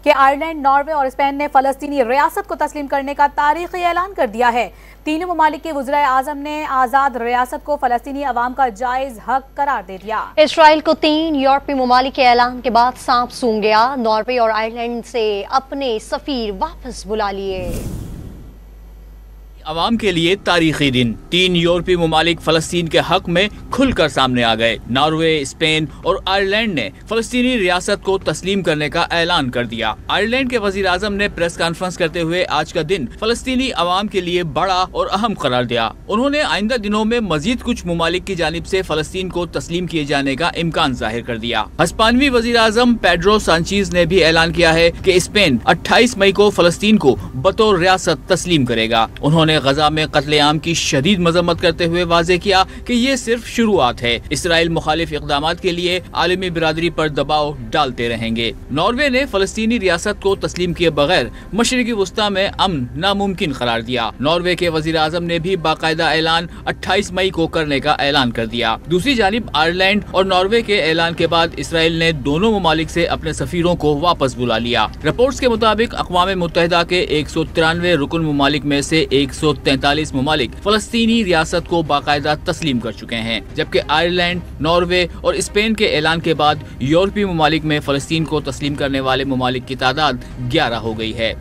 کہ Ireland, Norway اور Spain نے فلسطینی ریاست کو تسلیم کرنے کا تاریخی اعلان کر دیا ہے۔ تینوں ممالک کے وزرائے اعظم نے آزاد ریاست کو فلسطینی عوام کا جائز حق قرار دے دیا۔ اسرائیل کو 3 یورپی ممالک کے اعلان کے بعد سانپ سونگ گیا۔ ناروے اور آئرلینڈ سے اپنے سفیر واپس بلا لیے۔ عوام کے لیے تاریخی دن، 3 یورپی ممالک فلسطین کے حق میں کھل کر سامنے آ گئے۔ ناروے، اسپین اور آئرلینڈ نے فلسطینی ریاست کو تسلیم کرنے کا اعلان کر دیا۔ آئرلینڈ کے وزیر اعظم نے پریس کانفرنس کرتے ہوئے آج کا دن فلسطینی عوام کے لیے بڑا اور اہم قرار دیا۔ انہوں نے آئندہ دنوں میں مزید کچھ ممالک کی جانب سے فلسطین کو تسلیم کیے جانے کا امکان ظاہر کر دیا۔ ہسپانوی وزیر اعظم پیڈرو سانچیز نے بھی اعلان کیا ہے کہ اسپین 28 مئی کو فلسطین کو بطور ریاست تسلیم کرے گا۔ انہوں نے غزہ میں قتل عام کی شدید مذمت کرتے ہوئے واضح کیا کہ یہ صرف شروعات ہے۔ اسرائیل مخالف اقدامات کے لیے عالمی برادری پر دباؤ ڈالتے رہیں گے۔ ناروے نے فلسطینی ریاست کو تسلیم کیے بغیر مشرقی وسطی میں امن ناممکن قرار دیا۔ ناروے کے وزیر اعظم نے بھی باقاعدہ اعلان 28 مئی کو کرنے کا اعلان کر دیا۔ دوسری جانب آئرلینڈ اور ناروے کے اعلان کے بعد اسرائیل نے دونوں ممالک سے اپنے سفیروں کو واپس بلا لیا۔ رپورٹس کے مطابق اقوام متحدہ کے 193 رکن ممالک میں سے 143 ممالک فلسطینی ریاست کو باقاعدہ تسلیم کر چکے ہیں، جبکہ آئرلینڈ، ناروے اور اسپین کے اعلان کے بعد یورپی ممالک میں فلسطین کو تسلیم کرنے والے ممالک کی تعداد 11 ہو گئی ہے۔